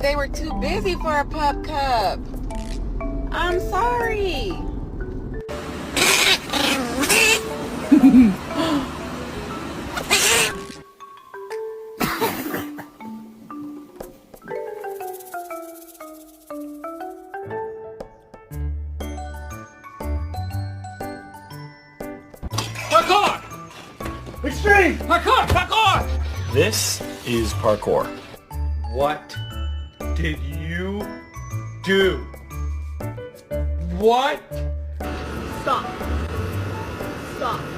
They were too busy for a pup cup. I'm sorry. Parkour! Extreme! Parkour! Parkour! This is parkour. What did you do? What? Stop. Stop.